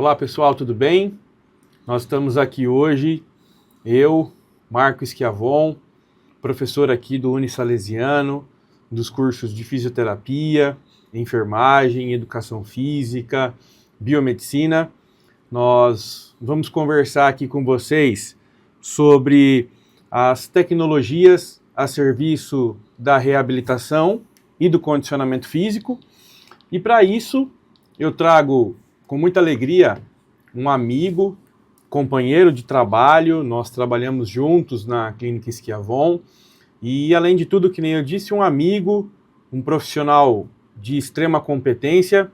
Olá pessoal, tudo bem? Nós estamos aqui hoje, eu, Marco Schiavon, professor aqui do Unisalesiano, dos cursos de fisioterapia, enfermagem, educação física, biomedicina. Nós vamos conversar aqui com vocês sobre as tecnologias a serviço da reabilitação e do condicionamento físico. E para isso, eu trago com muita alegria um amigo, companheiro de trabalho. Nós trabalhamos juntos na Clínica Schiavon e, além de tudo, que nem eu disse, um amigo, um profissional de extrema competência,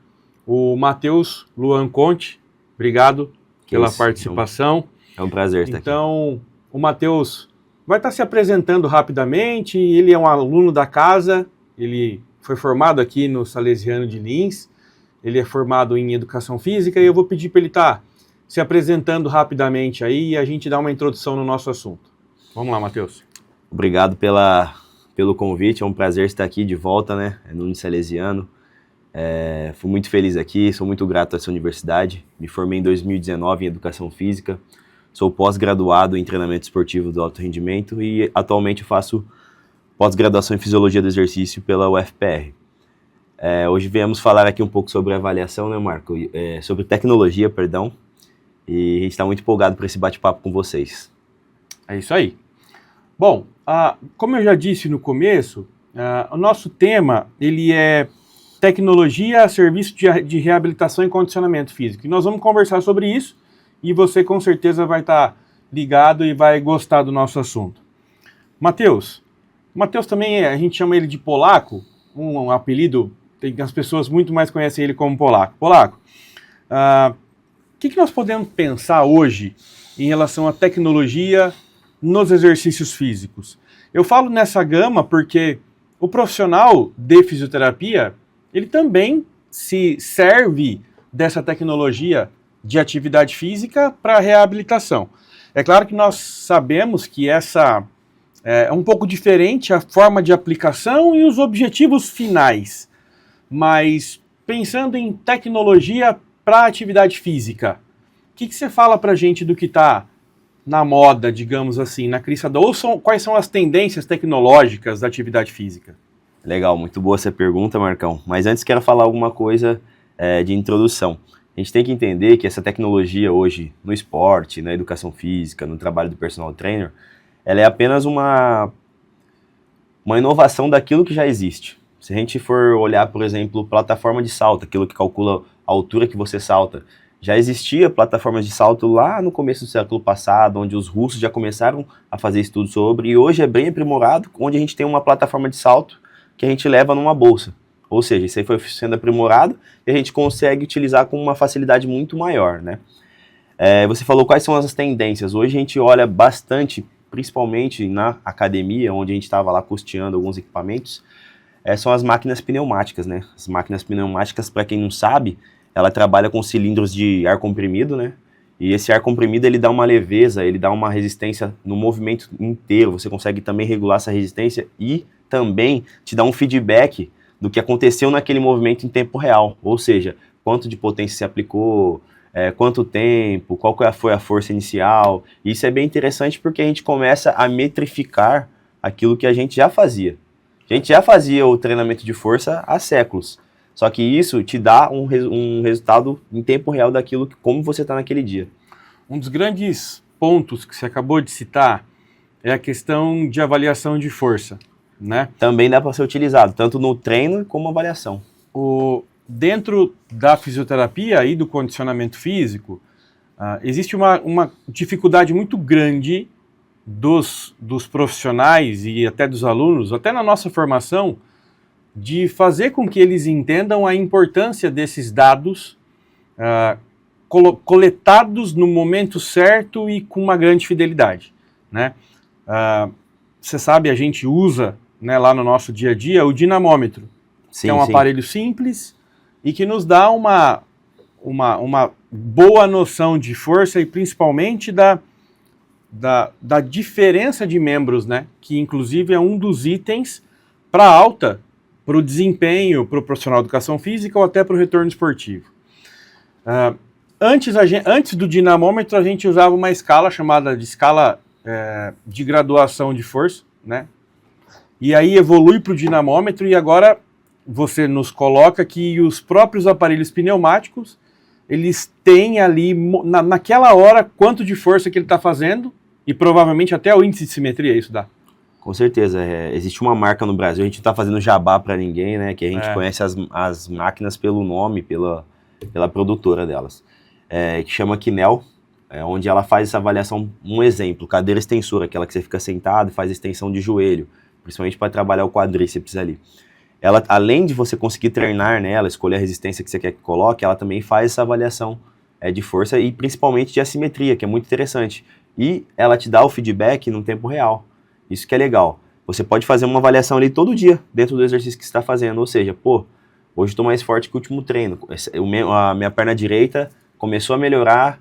o Matheus Luan Conte. Obrigado pela participação. É um prazer estar aqui. Então, o Matheus vai estar se apresentando rapidamente. Ele é um aluno da casa, ele foi formado aqui no Salesiano de Lins, ele é formado em Educação Física, e eu vou pedir para ele estar se apresentando rapidamente aí e a gente dar uma introdução no nosso assunto. Vamos lá, Matheus. Obrigado pelo convite, é um prazer estar aqui de volta, né, no Unisalesiano. Fui muito feliz aqui, sou muito grato a essa universidade. Me formei em 2019 em Educação Física, sou pós-graduado em Treinamento Esportivo do Alto Rendimento e atualmente faço pós-graduação em Fisiologia do Exercício pela UFPR. Hoje viemos falar aqui um pouco sobre avaliação, né, Marco? Sobre tecnologia, perdão. E a gente está muito empolgado para esse bate-papo com vocês. É isso aí. Bom, como eu já disse no começo, o nosso tema ele é tecnologia a serviço de reabilitação e condicionamento físico. E nós vamos conversar sobre isso e você com certeza vai estar ligado e vai gostar do nosso assunto. Matheus também, a gente chama ele de Polaco, um apelido, as pessoas muito mais conhecem ele como Polaco. Polaco, o que nós podemos pensar hoje em relação à tecnologia nos exercícios físicos? Eu falo nessa gama porque o profissional de fisioterapia, ele também se serve dessa tecnologia de atividade física para reabilitação. É claro que nós sabemos que essa é um pouco diferente a forma de aplicação e os objetivos finais, mas pensando em tecnologia para atividade física, o que você fala para a gente do que está na moda, digamos assim, na crista da... quais são as tendências tecnológicas da atividade física? Legal, muito boa essa pergunta, Marcão. Mas antes quero falar alguma coisa de introdução. A gente tem que entender que essa tecnologia hoje no esporte, na educação física, no trabalho do personal trainer, ela é apenas uma inovação daquilo que já existe. Se a gente for olhar, por exemplo, plataforma de salto, aquilo que calcula a altura que você salta, já existia plataformas de salto lá no começo do século passado, onde os russos já começaram a fazer estudos sobre, e hoje é bem aprimorado, onde a gente tem uma plataforma de salto que a gente leva numa bolsa. Ou seja, isso aí foi sendo aprimorado e a gente consegue utilizar com uma facilidade muito maior, né? Você falou quais são as tendências. Hoje a gente olha bastante, principalmente na academia, onde a gente estava lá custeando alguns equipamentos, são as máquinas pneumáticas, né? As máquinas pneumáticas, para quem não sabe, ela trabalha com cilindros de ar comprimido, né? E esse ar comprimido, ele dá uma leveza, ele dá uma resistência no movimento inteiro. Você consegue também regular essa resistência e também te dá um feedback do que aconteceu naquele movimento em tempo real. Ou seja, quanto de potência se aplicou, quanto tempo, qual foi a força inicial. Isso é bem interessante porque a gente começa a metrificar aquilo que a gente já fazia. A gente já fazia o treinamento de força há séculos. Só que isso te dá um resultado em tempo real daquilo como você está naquele dia. Um dos grandes pontos que você acabou de citar é a questão de avaliação de força, né? Também dá para ser utilizado, tanto no treino como avaliação. Dentro da fisioterapia e do condicionamento físico, existe uma dificuldade muito grande dos profissionais e até dos alunos, até na nossa formação, de fazer com que eles entendam a importância desses dados coletados no momento certo e com uma grande fidelidade, né? Você sabe, a gente usa, né, lá no nosso dia a dia o dinamômetro, sim, que é um aparelho simples e que nos dá uma boa noção de força e principalmente da diferença de membros, né? Que inclusive é um dos itens para alta, para o desempenho, para o profissional de educação física ou até para o retorno esportivo. Antes do dinamômetro, a gente usava uma escala chamada de escala de graduação de força, né? E aí evolui para o dinamômetro e agora você nos coloca que os próprios aparelhos pneumáticos, eles têm ali, naquela hora, quanto de força que ele está fazendo e provavelmente até o índice de simetria, isso dá. Com certeza. Existe uma marca no Brasil, a gente não está fazendo jabá para ninguém, né? Que a gente conhece as máquinas pelo nome, pela produtora delas. Que chama Kinel, onde ela faz essa avaliação, um exemplo, cadeira extensora, aquela que você fica sentado e faz extensão de joelho, principalmente para trabalhar o quadríceps ali. Ela, além de você conseguir treinar nela, escolher a resistência que você quer que coloque, ela também faz essa avaliação de força e principalmente de assimetria, que é muito interessante. E ela te dá o feedback no tempo real. Isso que é legal. Você pode fazer uma avaliação ali todo dia, dentro do exercício que você está fazendo. Ou seja, hoje estou mais forte que o último treino. A minha perna direita começou a melhorar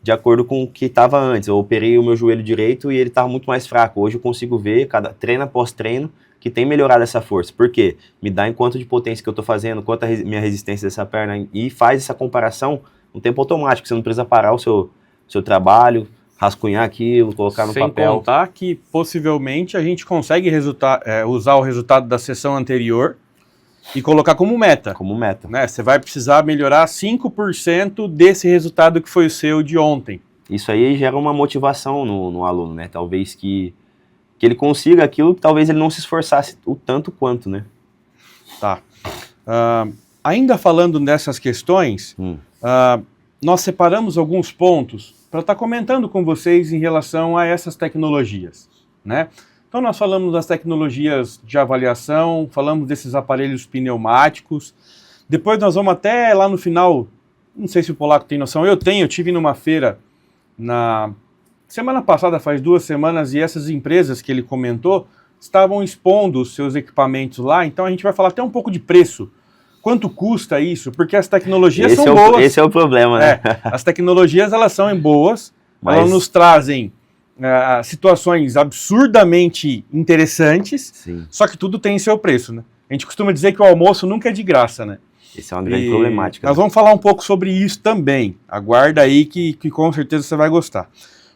de acordo com o que estava antes. Eu operei o meu joelho direito e ele estava muito mais fraco. Hoje eu consigo ver, cada treino após treino, que tem melhorado essa força. Por quê? Me dá em quanto de potência que eu estou fazendo, quanto a minha resistência dessa perna, e faz essa comparação no tempo automático. Você não precisa parar o seu trabalho, rascunhar aquilo, colocar no papel. Sem contar que possivelmente a gente consegue usar o resultado da sessão anterior e colocar como meta. Como meta. Né? Você vai precisar melhorar 5% desse resultado que foi o seu de ontem. Isso aí gera uma motivação no aluno, né? Talvez que ele consiga aquilo que talvez ele não se esforçasse o tanto quanto, né? Tá. Ainda falando dessas questões, nós separamos alguns pontos para estar comentando com vocês em relação a essas tecnologias, né? Então nós falamos das tecnologias de avaliação, falamos desses aparelhos pneumáticos, depois nós vamos até lá no final, não sei se o Polaco tem noção, eu tive numa feira na semana passada, faz 2 semanas, e essas empresas que ele comentou estavam expondo os seus equipamentos lá, então a gente vai falar até um pouco de preço. Quanto custa isso? Porque as tecnologias são boas. Esse é o problema, né? As tecnologias, elas são boas, elas nos trazem situações absurdamente interessantes, Sim. Só que tudo tem seu preço, né? A gente costuma dizer que o almoço nunca é de graça, né? Isso é uma grande problemática. Nós vamos falar um pouco sobre isso também. Aguarda aí que com certeza você vai gostar.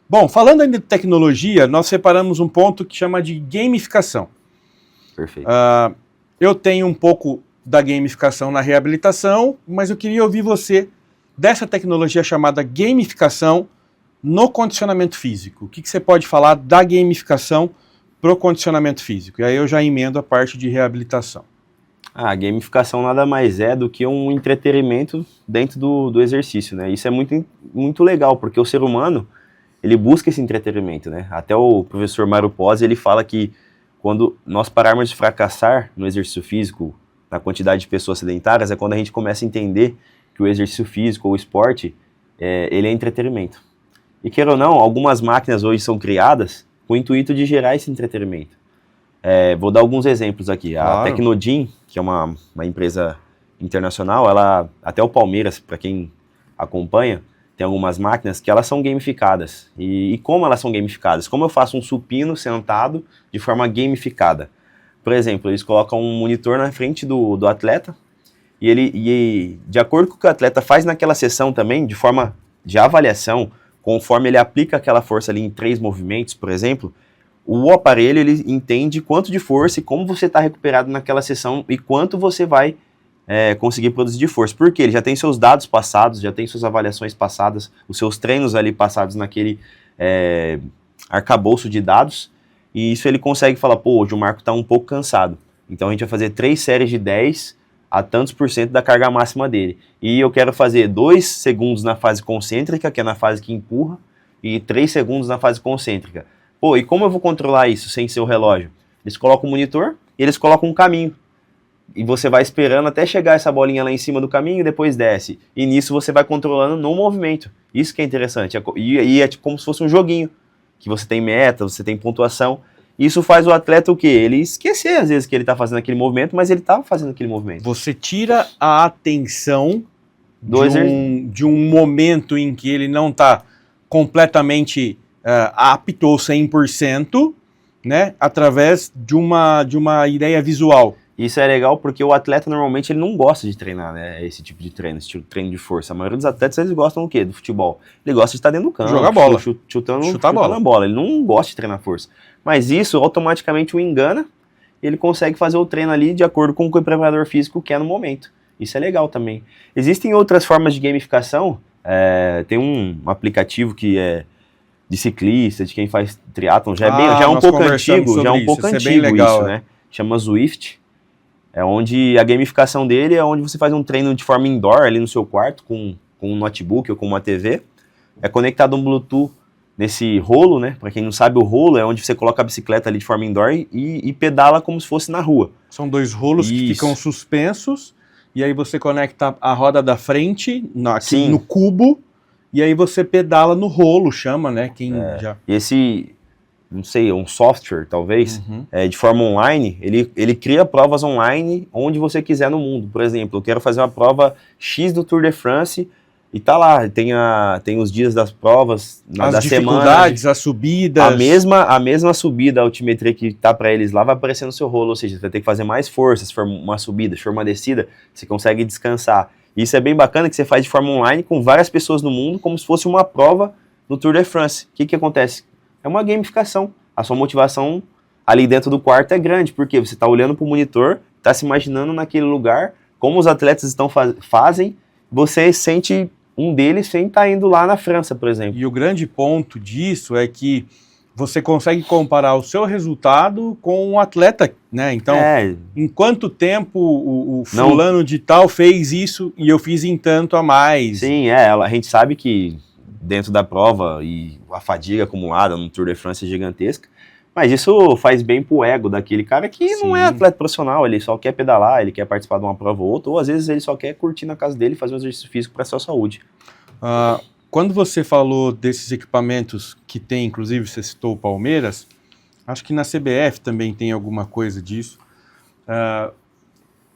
Bom, falando ainda de tecnologia, nós separamos um ponto que chama de gamificação. Perfeito. Eu tenho um pouco da gamificação na reabilitação, mas eu queria ouvir você dessa tecnologia chamada gamificação no condicionamento físico. O que você pode falar da gamificação para o condicionamento físico? E aí eu já emendo a parte de reabilitação. A gamificação nada mais é do que um entretenimento dentro do exercício, né? Isso é muito, muito legal, porque o ser humano, ele busca esse entretenimento, né? Até o professor Mário Pozzi, ele fala que quando nós pararmos de fracassar no exercício físico, na quantidade de pessoas sedentárias, é quando a gente começa a entender que o exercício físico ou o esporte, ele é entretenimento. E queira ou não, algumas máquinas hoje são criadas com o intuito de gerar esse entretenimento. Vou dar alguns exemplos aqui. Claro. A Tecnogym, que é uma empresa internacional, até o Palmeiras, para quem acompanha, tem algumas máquinas que elas são gamificadas. E como elas são gamificadas? Como eu faço um supino sentado de forma gamificada? Por exemplo, eles colocam um monitor na frente do atleta e de acordo com o que o atleta faz naquela sessão também, de forma de avaliação, conforme ele aplica aquela força ali em 3 movimentos, por exemplo, o aparelho ele entende quanto de força e como você está recuperado naquela sessão e quanto você vai conseguir produzir de força. Porque ele já tem seus dados passados, já tem suas avaliações passadas, os seus treinos ali passados naquele arcabouço de dados, e isso ele consegue falar, hoje o Marco está um pouco cansado, então a gente vai fazer 3 séries de 10 a tantos % da carga máxima dele. E eu quero fazer 2 segundos na fase concêntrica, que é na fase que empurra, e 3 segundos na fase concêntrica. E como eu vou controlar isso sem ser o relógio? Eles colocam o monitor e eles colocam um caminho. E você vai esperando até chegar essa bolinha lá em cima do caminho e depois desce. E nisso você vai controlando no movimento. Isso que é interessante. E é como se fosse um joguinho, que você tem meta, você tem pontuação. Isso faz o atleta o quê? Ele esquecer às vezes que ele está fazendo aquele movimento, mas ele está fazendo aquele movimento. Você tira a atenção de um momento em que ele não está completamente apto ou 100%, né, através de uma ideia visual. Isso é legal porque o atleta normalmente ele não gosta de treinar, né? Esse tipo de treino, esse tipo de treino de força. A maioria dos atletas eles gostam do quê? Do futebol. Ele gosta de estar dentro do campo, Jogar bola, chutando bola. a bola. Ele não gosta de treinar força. Mas isso automaticamente o engana e ele consegue fazer o treino ali de acordo com o que o preparador físico quer no momento. Isso é legal também. Existem outras formas de gamificação. Tem um aplicativo que é de ciclista, de quem faz triatlon, já é um pouco antigo, legal, né? Chama Zwift. É onde a gamificação dele é onde você faz um treino de forma indoor ali no seu quarto com um notebook ou com uma TV. É conectado um Bluetooth nesse rolo, né? Para quem não sabe, o rolo é onde você coloca a bicicleta ali de forma indoor e pedala como se fosse na rua. São 2 rolos que ficam suspensos e aí você conecta a roda da frente aqui no cubo e aí você pedala no rolo, chama, né? E esse, não sei, um software, talvez, de forma online, ele cria provas online onde você quiser no mundo. Por exemplo, eu quero fazer uma prova X do Tour de France e tá lá, tem os dias das provas, das dificuldades, as subidas. A mesma subida, a altimetria que tá para eles lá vai aparecer no seu rolo, ou seja, você vai ter que fazer mais força, se for uma subida, se for uma descida, você consegue descansar. Isso é bem bacana que você faz de forma online com várias pessoas no mundo, como se fosse uma prova no Tour de France. O que acontece? É uma gamificação. A sua motivação ali dentro do quarto é grande, porque você está olhando para o monitor, está se imaginando naquele lugar, como os atletas fazem, você sente um deles sem estar indo lá na França, por exemplo. E o grande ponto disso é que você consegue comparar o seu resultado com um atleta, né? Então, em quanto tempo o fulano de tal fez isso e eu fiz em tanto a mais. Sim, a gente sabe que dentro da prova e a fadiga acumulada no Tour de France é gigantesca, mas isso faz bem pro ego daquele cara que não é atleta profissional, ele só quer pedalar, ele quer participar de uma prova ou outra, ou às vezes ele só quer curtir na casa dele e fazer um exercício físico para a sua saúde. Quando você falou desses equipamentos que tem, inclusive você citou o Palmeiras, acho que na CBF também tem alguma coisa disso,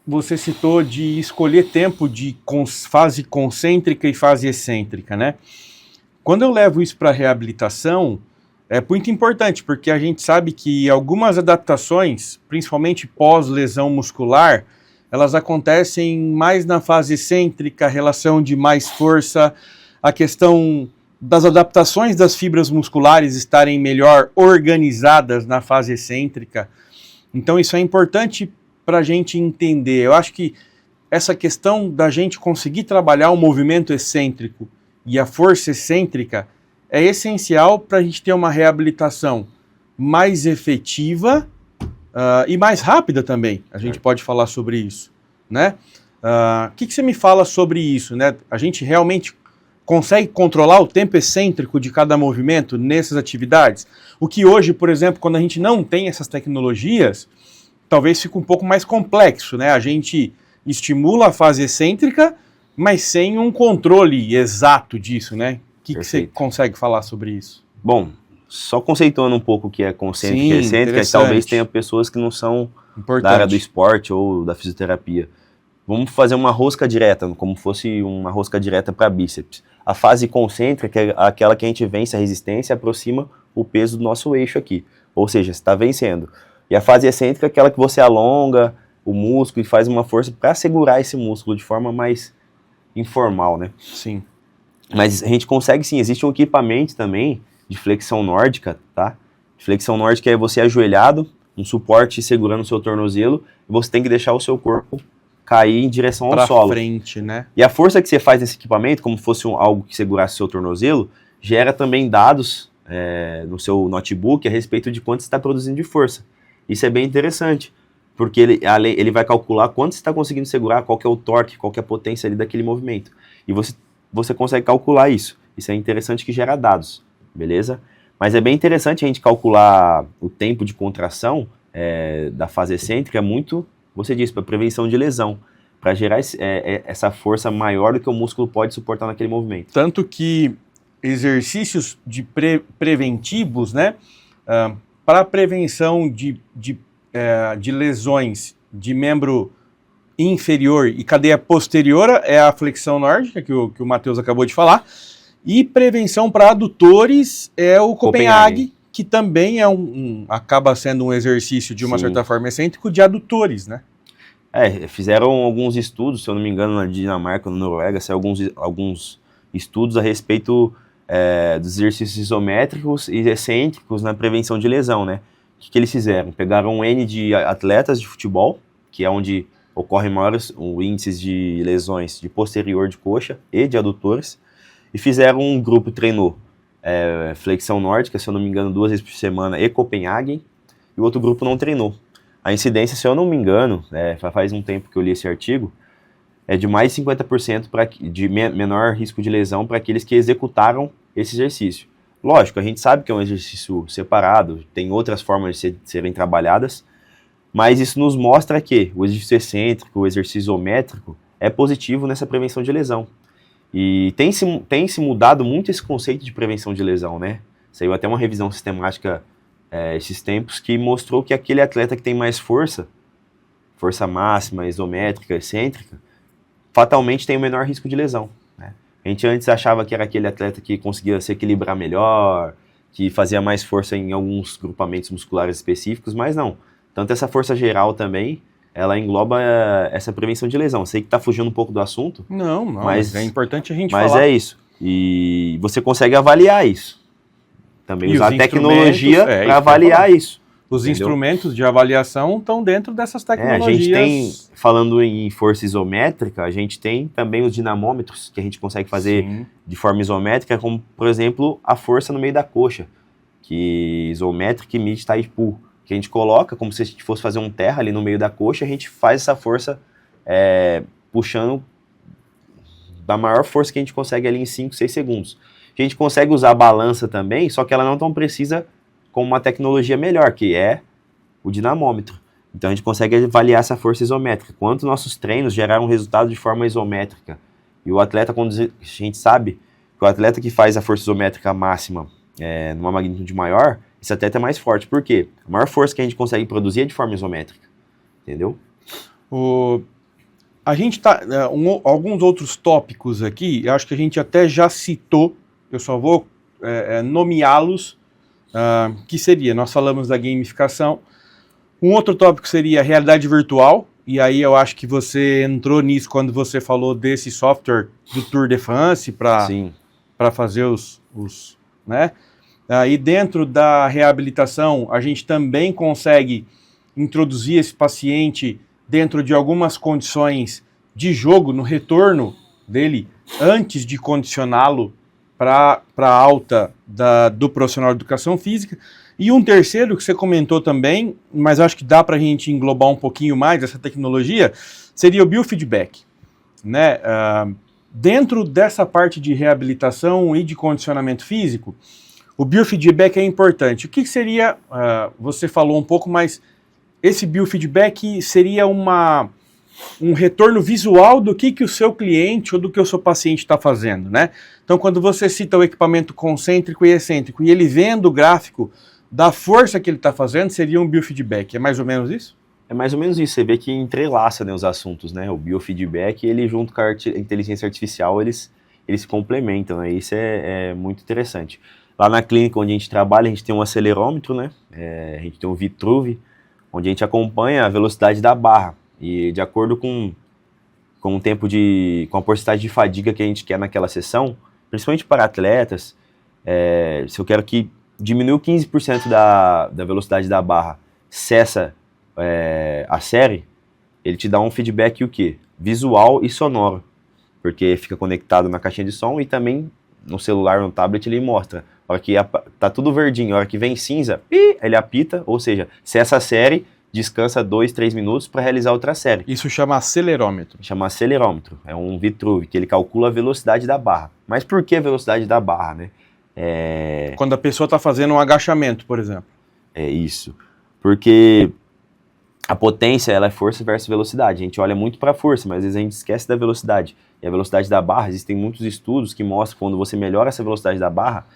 você citou de escolher tempo de fase concêntrica e fase excêntrica, né? Quando eu levo isso para reabilitação, é muito importante, porque a gente sabe que algumas adaptações, principalmente pós-lesão muscular, elas acontecem mais na fase excêntrica, a relação de mais força, a questão das adaptações das fibras musculares estarem melhor organizadas na fase excêntrica. Então isso é importante para a gente entender. Eu acho que essa questão da gente conseguir trabalhar o movimento excêntrico e a força excêntrica é essencial para a gente ter uma reabilitação mais efetiva e mais rápida também. A gente pode falar sobre isso, né? O que você me fala sobre isso, né? A gente realmente consegue controlar o tempo excêntrico de cada movimento nessas atividades? O que hoje, por exemplo, quando a gente não tem essas tecnologias, talvez fique um pouco mais complexo, né? A gente estimula a fase excêntrica, mas sem um controle exato disso, né? O que você consegue falar sobre isso? Bom, só conceituando um pouco o que é concêntrica e excêntrica, talvez tenha pessoas que não são da área do esporte ou da fisioterapia. Vamos fazer uma rosca direta, como fosse uma rosca direta para bíceps. A fase concêntrica é aquela que a gente vence a resistência e aproxima o peso do nosso eixo aqui. Ou seja, você está vencendo. E a fase excêntrica é aquela que você alonga o músculo e faz uma força para segurar esse músculo de forma mais informal, né? Sim. Mas a gente consegue sim, existe um equipamento também de flexão nórdica, tá? Flexão nórdica é você ajoelhado, um suporte segurando o seu tornozelo, e você tem que deixar o seu corpo cair em direção ao solo. Pra frente, né? E a força que você faz nesse equipamento, como se fosse algo que segurasse o seu tornozelo, gera também dados no seu notebook a respeito de quanto você está produzindo de força. Isso é bem interessante, porque ele vai calcular quanto você está conseguindo segurar, qual que é o torque, qual que é a potência ali daquele movimento. E você consegue calcular isso. Isso é interessante que gera dados, beleza? Mas é bem interessante a gente calcular o tempo de contração da fase excêntrica, muito, você disse, para prevenção de lesão, para gerar essa força maior do que o músculo pode suportar naquele movimento. Tanto que exercícios preventivos, né, para prevenção de lesões de membro inferior e cadeia posterior é a flexão nórdica, que o Matheus acabou de falar, e prevenção para adutores é o Copenhague, que que também é acaba sendo um exercício de uma certa forma excêntrico de adutores, né? Fizeram alguns estudos, se eu não me engano, na Dinamarca, na Noruega, saiu alguns estudos a respeito dos exercícios isométricos e excêntricos na prevenção de lesão, né? O que eles fizeram? Pegaram um N de atletas de futebol, que é onde ocorrem maiores índices de lesões de posterior de coxa e de adutores, e fizeram um grupo, treinou flexão nórdica, se eu não me engano, 2 vezes por semana, e Copenhagen, e o outro grupo não treinou. A incidência, se eu não me engano, faz um tempo que eu li esse artigo, é de mais de 50% de menor risco de lesão para aqueles que executaram esse exercício. Lógico, a gente sabe que é um exercício separado, tem outras formas de serem trabalhadas, mas isso nos mostra que o exercício excêntrico, o exercício isométrico, é positivo nessa prevenção de lesão. E tem se mudado muito esse conceito de prevenção de lesão, né? Saiu até uma revisão sistemática esses tempos, que mostrou que aquele atleta que tem mais força máxima, isométrica, excêntrica, fatalmente tem o menor risco de lesão, né? A gente antes achava que era aquele atleta que conseguia se equilibrar melhor, que fazia mais força em alguns grupamentos musculares específicos, mas não. Tanto essa força geral também, ela engloba essa prevenção de lesão. Sei que está fugindo um pouco do assunto. Não, mas é importante a gente falar. Mas é isso. E você consegue avaliar isso. Também usar tecnologia para avaliar isso. Os instrumentos de avaliação estão dentro dessas tecnologias. A gente tem, falando em força isométrica, a gente tem também os dinamômetros que a gente consegue fazer de forma isométrica, como, por exemplo, a força no meio da coxa, que isométrica mid thigh pull, que a gente coloca como se a gente fosse fazer um terra ali no meio da coxa, a gente faz essa força puxando da maior força que a gente consegue ali em 5, 6 segundos. A gente consegue usar a balança também, só que ela não tão precisa com uma tecnologia melhor, que é o dinamômetro. Então a gente consegue avaliar essa força isométrica. Quanto nossos treinos geraram resultado de forma isométrica. E o atleta, quando a gente sabe que o atleta que faz a força isométrica máxima numa magnitude maior, esse atleta é mais forte. Por quê? A maior força que a gente consegue produzir é de forma isométrica. Entendeu? A gente tá... alguns outros tópicos aqui, eu acho que a gente até já citou, eu só vou nomeá-los, que seria, nós falamos da gamificação. Um outro tópico seria a realidade virtual, e aí eu acho que você entrou nisso quando você falou desse software do Tour de France para fazer né? E dentro da reabilitação, a gente também consegue introduzir esse paciente dentro de algumas condições de jogo, no retorno dele, antes de condicioná-lo para a alta do profissional de educação física. E um terceiro que você comentou também, mas acho que dá para a gente englobar um pouquinho mais essa tecnologia, seria o biofeedback, né? Dentro dessa parte de reabilitação e de condicionamento físico, o biofeedback é importante. O que seria, você falou um pouco, mas esse biofeedback seria um retorno visual do que o seu cliente ou do que o seu paciente está fazendo, né? Então, quando você cita o equipamento concêntrico e excêntrico e ele vendo o gráfico da força que ele está fazendo, seria um biofeedback. É mais ou menos isso? É mais ou menos isso. Você vê que entrelaça, né, os assuntos, né? O biofeedback, ele junto com a inteligência artificial, eles se complementam, né? Isso é muito interessante. Lá na clínica onde a gente trabalha, a gente tem um acelerômetro, né? A gente tem um Vitruve, onde a gente acompanha a velocidade da barra. E de acordo com a porcentagem de fadiga que a gente quer naquela sessão, principalmente para atletas, se eu quero que diminua 15% da velocidade da barra, cessa a série, ele te dá um feedback o quê? Visual e sonoro, porque fica conectado na caixinha de som e também no celular, no tablet, ele mostra. A hora que tá tudo verdinho, a hora que vem cinza, ele apita, ou seja, cessa a série, descansa 2, 3 minutos para realizar outra série. Isso chama acelerômetro. Chama acelerômetro. É um Vitruve, que ele calcula a velocidade da barra. Mas por que a velocidade da barra, né? Quando a pessoa está fazendo um agachamento, por exemplo. É isso. Porque a potência, ela é força versus velocidade. A gente olha muito para a força, mas às vezes a gente esquece da velocidade. E a velocidade da barra, existem muitos estudos que mostram que quando você melhora essa velocidade da barra,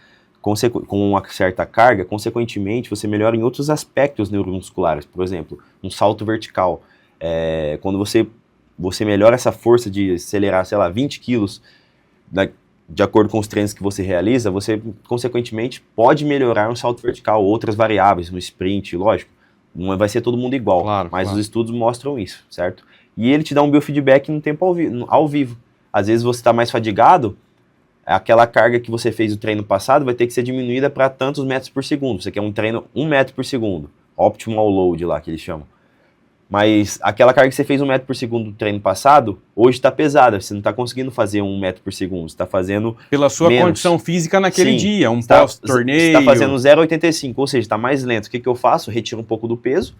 com uma certa carga, consequentemente, você melhora em outros aspectos neuromusculares. Por exemplo, um salto vertical. Quando você melhora essa força de acelerar, sei lá, 20 quilos, de acordo com os treinos que você realiza, você, consequentemente, pode melhorar um salto vertical, outras variáveis, no sprint, lógico. Não vai ser todo mundo igual, mas os estudos mostram isso, certo? e ele te dá um biofeedback no tempo ao vivo. Às vezes você está mais fadigado, aquela carga que você fez no treino passado vai ter que ser diminuída para tantos metros por segundo. Você quer um treino 1 metro por segundo, optimal load lá que eles chamam. Mas aquela carga que você fez 1 metro por segundo no treino passado, hoje está pesada, você não está conseguindo fazer 1 metro por segundo, você está fazendo pela sua menos. Condição física naquele Sim, dia, um tá, pós-torneio. Você está fazendo 0,85, ou seja, está mais lento. O que eu faço? Retiro um pouco do peso,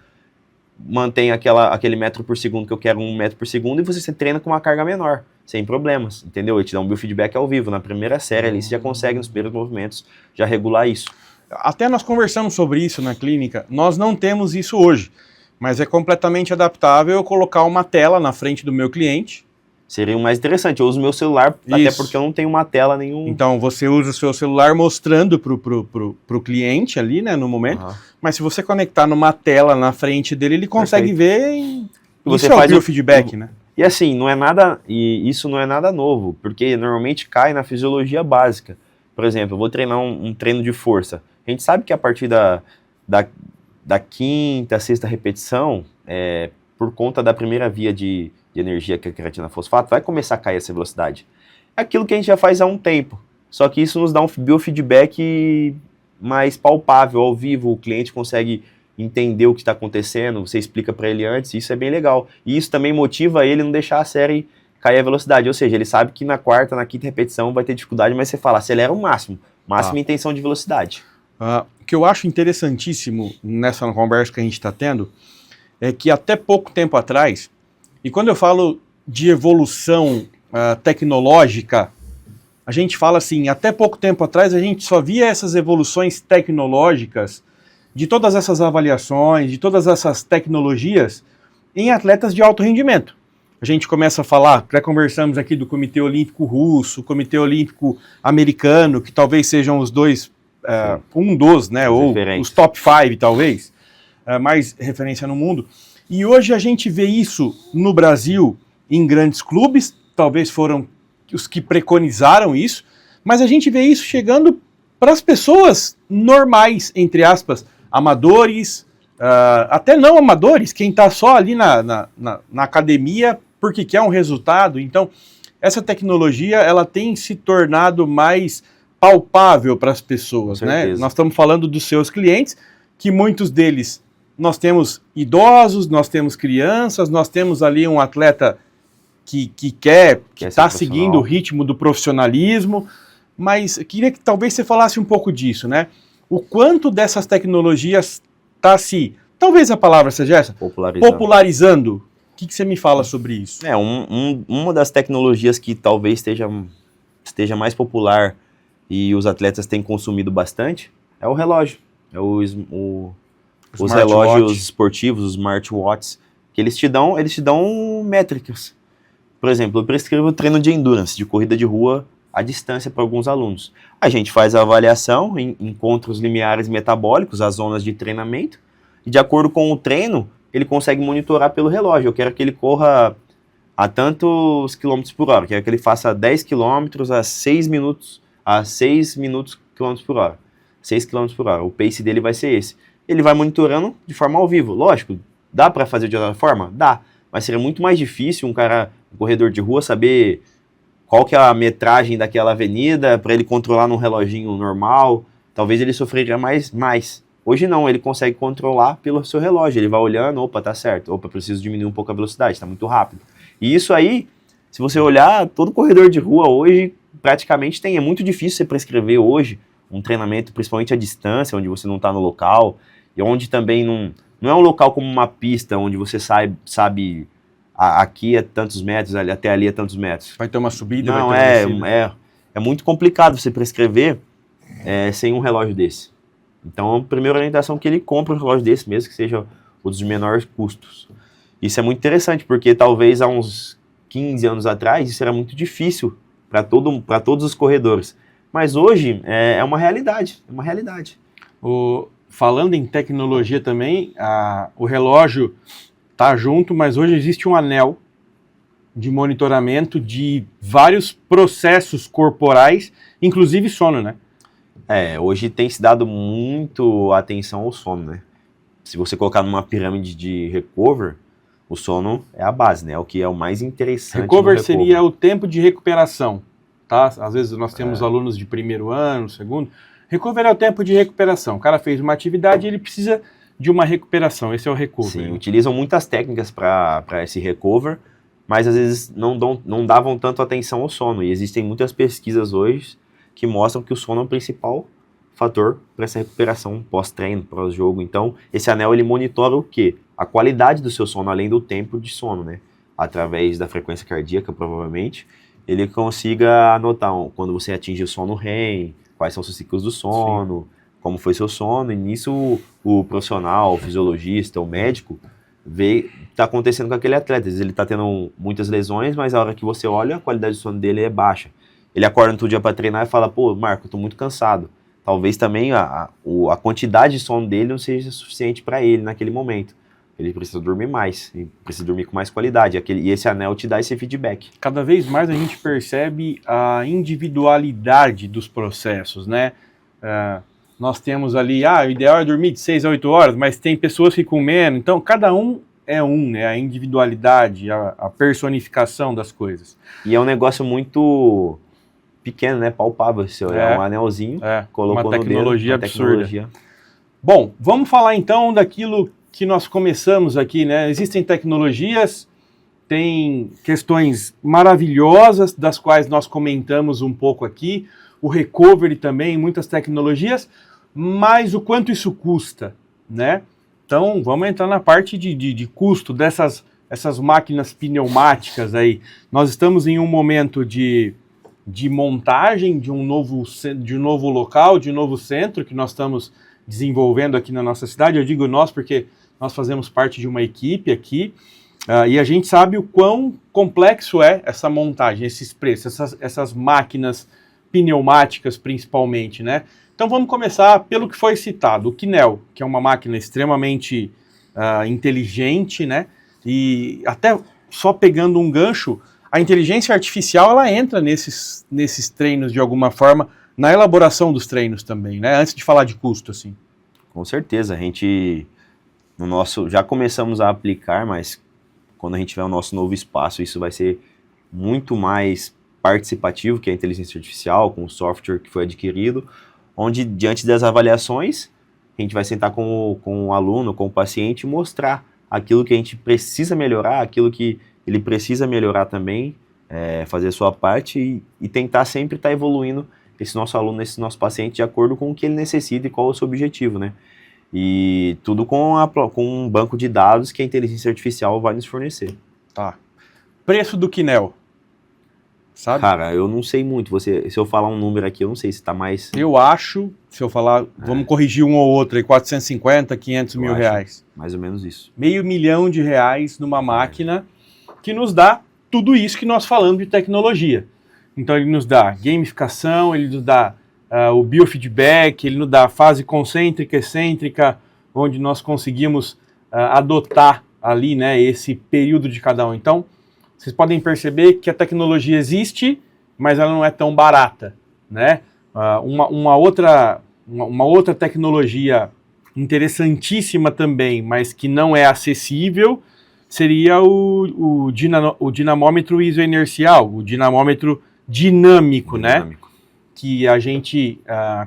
mantenho aquele metro por segundo que eu quero 1 metro por segundo e você treina com uma carga menor, sem problemas, entendeu? Ele te dá um biofeedback ao vivo. Na primeira série ali, você já consegue, nos primeiros movimentos, já regular isso. Até nós conversamos sobre isso na clínica, nós não temos isso hoje, mas é completamente adaptável eu colocar uma tela na frente do meu cliente. Seria o mais interessante, eu uso meu celular, até porque eu não tenho uma tela nenhum. Então você usa o seu celular mostrando pro cliente ali, né, no momento, mas se você conectar numa tela na frente dele, ele consegue ver e você faz o feedback, né? E assim, não é nada, e isso não é nada novo, porque normalmente cai na fisiologia básica. Por exemplo, eu vou treinar um treino de força. A gente sabe que a partir da quinta, sexta repetição, por conta da primeira via de energia, que é a creatina fosfato, vai começar a cair essa velocidade. É aquilo que a gente já faz há um tempo, só que isso nos dá um biofeedback mais palpável, ao vivo, o cliente consegue entender o que está acontecendo, você explica para ele antes, isso é bem legal. E isso também motiva ele a não deixar a série cair a velocidade, ou seja, ele sabe que na quarta, na quinta repetição vai ter dificuldade, mas você fala, acelera o máximo intenção de velocidade. O que eu acho interessantíssimo nessa conversa que a gente está tendo é que até pouco tempo atrás, e quando eu falo de evolução tecnológica, a gente fala assim, até pouco tempo atrás a gente só via essas evoluções tecnológicas de todas essas avaliações, de todas essas tecnologias em atletas de alto rendimento. A gente começa a falar, já conversamos aqui do Comitê Olímpico Russo, Comitê Olímpico Americano, que talvez sejam os dois, um dos, né, ou os top 5 talvez, mais referência no mundo. E hoje a gente vê isso no Brasil em grandes clubes, talvez foram os que preconizaram isso, mas a gente vê isso chegando para as pessoas normais, entre aspas, amadores, até não amadores, quem está só ali na academia porque quer um resultado. Então, essa tecnologia ela tem se tornado mais palpável para as pessoas, né? Nós estamos falando dos seus clientes, que muitos deles, nós temos idosos, nós temos crianças, nós temos ali um atleta que está seguindo o ritmo do profissionalismo, mas eu queria que talvez você falasse um pouco disso, né? O quanto dessas tecnologias está se, talvez a palavra seja essa, popularizando. O que você me fala sobre isso? Uma das tecnologias que talvez esteja mais popular e os atletas têm consumido bastante é o relógio. É os relógios esportivos, os smartwatches, que eles te dão métricas. Por exemplo, eu prescrevo treino de endurance, de corrida de rua à distância para alguns alunos. A gente faz a avaliação, encontra os limiares metabólicos, as zonas de treinamento, e de acordo com o treino, ele consegue monitorar pelo relógio. Eu quero que ele corra a tantos quilômetros por hora, eu quero que ele faça 10 quilômetros a 6 minutos quilômetros por hora. 6 quilômetros por hora. O pace dele vai ser esse. Ele vai monitorando de forma ao vivo. Lógico, dá para fazer de outra forma? Dá. Mas seria muito mais difícil um corredor de rua, saber qual que é a metragem daquela avenida para ele controlar num reloginho normal. Talvez ele sofreria mais. Hoje não, ele consegue controlar pelo seu relógio. Ele vai olhando, opa, tá certo. Opa, preciso diminuir um pouco a velocidade, tá muito rápido. E isso aí, se você olhar, todo corredor de rua hoje praticamente tem. É muito difícil você prescrever hoje um treinamento, principalmente à distância, onde você não está no local, e onde também não é um local como uma pista, onde você sabe aqui é tantos metros, até ali é tantos metros. Vai ter uma subida, não, vai ter uma descida. É muito complicado você prescrever sem um relógio desse. Então, a primeira orientação é que ele compre um relógio desse, mesmo que seja o dos menores custos. Isso é muito interessante, porque talvez há uns 15 anos atrás isso era muito difícil para todos os corredores. Mas hoje é uma realidade, Falando em tecnologia também, o relógio está junto, mas hoje existe um anel de monitoramento de vários processos corporais, inclusive sono, né? Hoje tem se dado muito atenção ao sono, né? Se você colocar numa pirâmide de recover, O sono é a base, né? É o que é o mais interessante. Recover seria o tempo de recuperação, tá? Às vezes nós temos alunos de primeiro ano, segundo. Recover é o tempo de recuperação. O cara fez uma atividade e ele precisa de uma recuperação. Esse é o recover. Sim, utilizam muitas técnicas para esse recover, mas às vezes não davam tanto atenção ao sono. E existem muitas pesquisas hoje que mostram que o sono é o principal fator para essa recuperação pós-treino, pós-jogo. Então, esse anel ele monitora o quê? A qualidade do seu sono, além do tempo de sono, né? Através da frequência cardíaca, provavelmente, ele consiga anotar quando você atinge o sono REM, quais são os seus ciclos do sono, sim, como foi seu sono, e nisso o profissional, o fisiologista, o médico, vê o que está acontecendo com aquele atleta. Às vezes ele está tendo muitas lesões, mas a hora que você olha, a qualidade do sono dele é baixa. Ele acorda todo dia para treinar e fala, pô, Marco, eu tô muito cansado. Talvez também a quantidade de sono dele não seja suficiente para ele naquele momento. Ele precisa dormir mais, ele precisa dormir com mais qualidade. E esse anel te dá esse feedback. Cada vez mais a gente percebe a individualidade dos processos, né? Nós temos ali, o ideal é dormir de 6 a 8 horas, mas tem pessoas que com menos. Então, cada um é né? A individualidade, a personificação das coisas. E é um negócio muito pequeno, né? Palpável. Você olhar um anelzinho, colocou uma tecnologia no dedo, absurda. Tecnologia. Bom, vamos falar então daquilo que nós começamos aqui, né? Existem tecnologias, tem questões maravilhosas, das quais nós comentamos um pouco aqui, o recovery também, muitas tecnologias, mas o quanto isso custa, né? Então, vamos entrar na parte de custo essas máquinas pneumáticas aí. Nós estamos em um momento de montagem de um novo local, de um novo centro que nós estamos desenvolvendo aqui na nossa cidade. Eu digo nós porque nós fazemos parte de uma equipe aqui, e a gente sabe o quão complexo é essa montagem, esses preços, essas máquinas pneumáticas principalmente, né? Então vamos começar pelo que foi citado, o Kinel, que é uma máquina extremamente inteligente, né? E até só pegando um gancho, a inteligência artificial ela entra nesses treinos de alguma forma, na elaboração dos treinos também, né? Antes de falar de custo, assim. Com certeza, a gente já começamos a aplicar, mas quando a gente tiver o nosso novo espaço, isso vai ser muito mais participativo, que é a inteligência artificial, com o software que foi adquirido, onde diante das avaliações, a gente vai sentar com o aluno, com o paciente e mostrar aquilo que a gente precisa melhorar, aquilo que ele precisa melhorar também, fazer a sua parte e tentar sempre estar evoluindo esse nosso aluno, esse nosso paciente, de acordo com o que ele necessita e qual é o seu objetivo, né? E tudo com um banco de dados que a inteligência artificial vai nos fornecer. Tá. Preço do Kinel, sabe? Cara, eu não sei muito. Se eu falar um número aqui, eu não sei se tá mais... Eu acho, se eu falar, vamos corrigir um ou outro aí, 450, 500 mil reais. Mais ou menos isso. R$500 mil numa máquina que nos dá tudo isso que nós falamos de tecnologia. Então ele nos dá gamificação, ele nos dá o biofeedback, ele nos dá fase concêntrica, excêntrica, onde nós conseguimos adotar ali, né, esse período de cada um. Então, vocês podem perceber que a tecnologia existe, mas ela não é tão barata, né? Uma outra tecnologia interessantíssima também, mas que não é acessível, seria o dinamômetro isoinercial, o dinamômetro dinâmico, né? Que a gente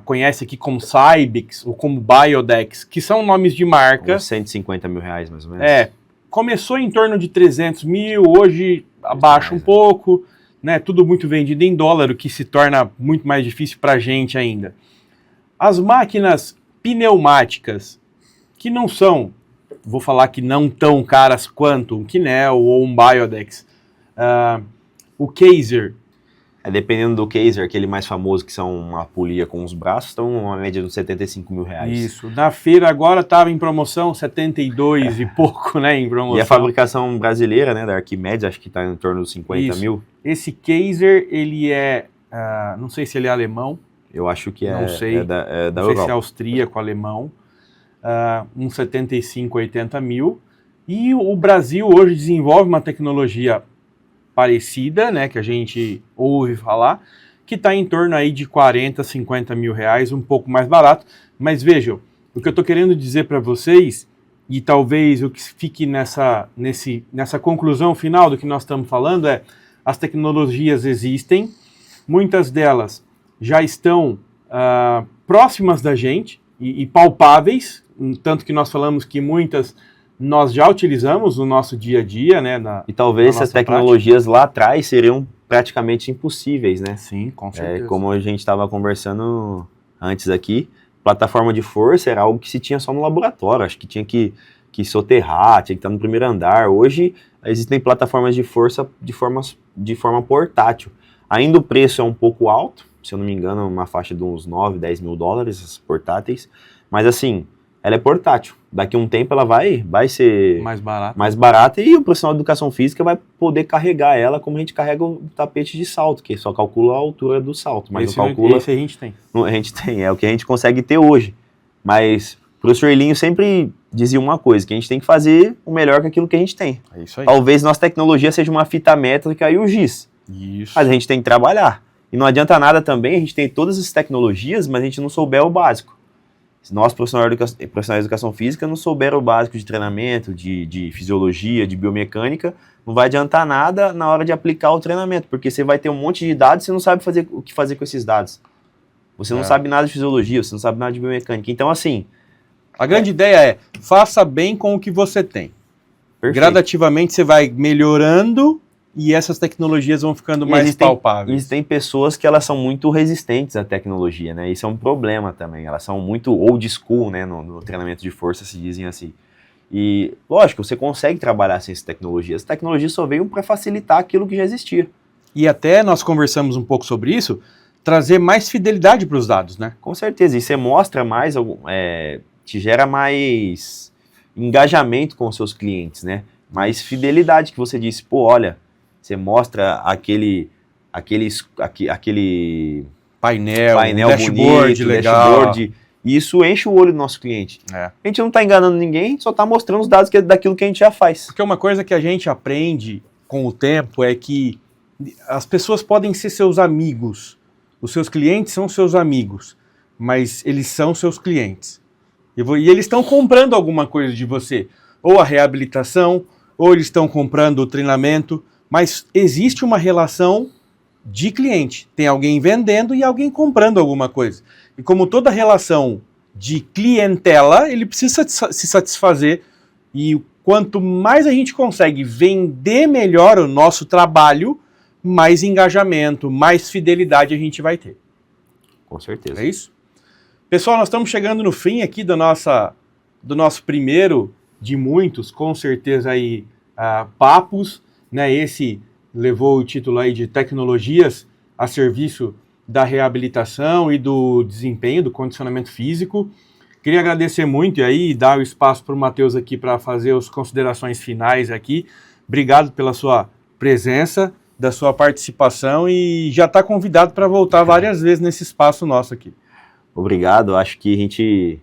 conhece aqui como Cybex ou como Biodex, que são nomes de marca. Uns 150 mil reais, mais ou menos. Começou em torno de 300 mil, hoje abaixa um pouco, né? Tudo muito vendido em dólar, o que se torna muito mais difícil para a gente ainda. As máquinas pneumáticas, que não são, vou falar que não tão caras quanto um Kinel ou um Biodex, o Kaiser. Dependendo do Kaiser, aquele mais famoso, que são uma polia com os braços, estão uma média de uns 75 mil reais. Isso. Na feira agora estava em promoção, 72 e pouco, né, em promoção. E a fabricação brasileira, né, da Arquimedes, acho que está em torno dos 50 mil. Esse Kaiser, ele não sei se ele é alemão. Eu acho que não sei. Da não Europa. sei se é austríaco, alemão. Uns 75, 80 mil. E o Brasil hoje desenvolve uma tecnologia parecida, né, que a gente ouve falar, que está em torno aí de 40, 50 mil reais, um pouco mais barato. Mas vejam, o que eu estou querendo dizer para vocês e talvez o que fique nessa conclusão final do que nós estamos falando é: as tecnologias existem, muitas delas já estão próximas da gente e palpáveis, tanto que nós falamos que muitas nós já utilizamos no nosso dia a dia, né? E talvez essas tecnologias lá atrás seriam praticamente impossíveis, né? Sim, com certeza. Como a gente estava conversando antes aqui, plataforma de força era algo que se tinha só no laboratório, acho que tinha que soterrar, tinha que estar no primeiro andar. Hoje existem plataformas de força de forma portátil. Ainda o preço é um pouco alto, se eu não me engano, uma faixa de uns 9, 10 mil dólares, essas portáteis, mas assim, ela é portátil. Daqui a um tempo ela vai ser mais barata e o profissional de educação física vai poder carregar ela como a gente carrega o tapete de salto, que só calcula a altura do salto, mas esse não calcula... Esse a gente tem. A gente tem, é o que a gente consegue ter hoje. Mas o professor Elinho sempre dizia uma coisa, que a gente tem que fazer o melhor com aquilo que a gente tem. É isso aí. Talvez nossa tecnologia seja uma fita métrica e o giz. Isso. Mas a gente tem que trabalhar. E não adianta nada também a gente ter todas essas tecnologias, mas a gente não souber o básico. Se nós, profissionais de educação física, não souberam o básico de treinamento, de fisiologia, de biomecânica, não vai adiantar nada na hora de aplicar o treinamento, porque você vai ter um monte de dados e você não sabe o que fazer com esses dados. Você não sabe nada de fisiologia, você não sabe nada de biomecânica. Então, assim... A grande ideia é, faça bem com o que você tem. Perfeito. Gradativamente você vai melhorando e essas tecnologias vão ficando mais palpáveis. Existem pessoas que elas são muito resistentes à tecnologia, né? Isso é um problema também. Elas são muito old school, né? No treinamento de força, se dizem assim. E, lógico, você consegue trabalhar sem essas tecnologias. As tecnologias só veio para facilitar aquilo que já existia. E até nós conversamos um pouco sobre isso, trazer mais fidelidade para os dados, né? Com certeza. E você mostra mais... te gera mais engajamento com os seus clientes, né? Mais fidelidade, que você disse, pô, olha, você mostra aquele painel dashboard bonito, legal. Dashboard, e isso enche o olho do nosso cliente. É. A gente não está enganando ninguém, a gente só está mostrando os dados daquilo que a gente já faz. Porque uma coisa que a gente aprende com o tempo é que as pessoas podem ser seus amigos, os seus clientes são seus amigos, mas eles são seus clientes. E eles estão comprando alguma coisa de você, ou a reabilitação, ou eles estão comprando o treinamento, mas existe uma relação de cliente. Tem alguém vendendo e alguém comprando alguma coisa. E como toda relação de clientela, ele precisa se satisfazer, e quanto mais a gente consegue vender melhor o nosso trabalho, mais engajamento, mais fidelidade a gente vai ter. Com certeza. É isso? Pessoal, nós estamos chegando no fim aqui do nosso primeiro de muitos, com certeza aí, papos, né? Esse levou o título aí de Tecnologias a Serviço da Reabilitação e do Desempenho, do Condicionamento Físico. Queria agradecer muito e aí dar o espaço para o Matheus aqui para fazer as considerações finais aqui. Obrigado pela sua presença, da sua participação, e já está convidado para voltar várias vezes nesse espaço nosso aqui. Obrigado, acho que a gente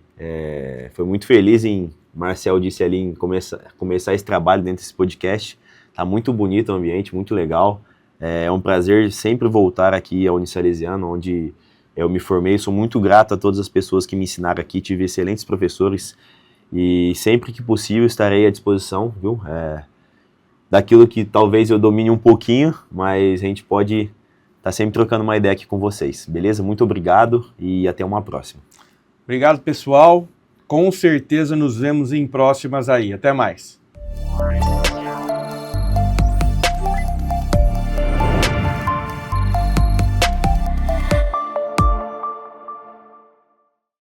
foi muito feliz em, Marcel disse ali, em começar esse trabalho dentro desse podcast. Tá muito bonito o ambiente, muito legal. É um prazer sempre voltar aqui ao Unisalesiano, onde eu me formei. Sou muito grato a todas as pessoas que me ensinaram aqui, tive excelentes professores e sempre que possível estarei à disposição, viu? Daquilo que talvez eu domine um pouquinho, mas a gente pode tá sempre trocando uma ideia aqui com vocês, beleza? Muito obrigado e até uma próxima. Obrigado, pessoal. Com certeza nos vemos em próximas aí. Até mais.